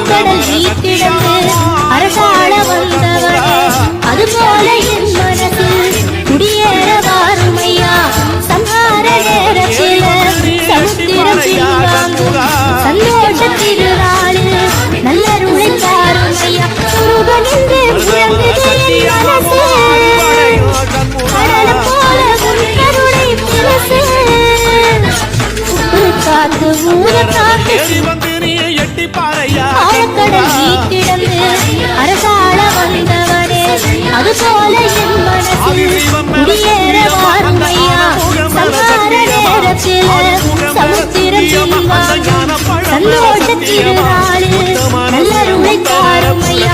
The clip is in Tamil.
ஆழ்கடல் நீக்கிடந்து அரசாள வந்தவனே அதுபோல என் மனசில் குடியேற வாருமையா சம்ஹார நேரத்தில சமுத்திரம் பின்வாங்கும் சந்தோஷ திருநாளில் நல்லருளை தாருமையா முருகனின்று முழங்குதே மனசே கடல போல முன்னருளை பிறசே காத்து ஊர காத்து ஆழக்கடல் நீக்கிடந்து அரசாள வந்தவனே அதுபோல என் மனசில் குடியேற வாருமையா சம்ஹார நேரத்தில் சமுத்திரம் பின்வாங்கும் சந்தோஷ திருநாளில் நல்லருளை தாருமையா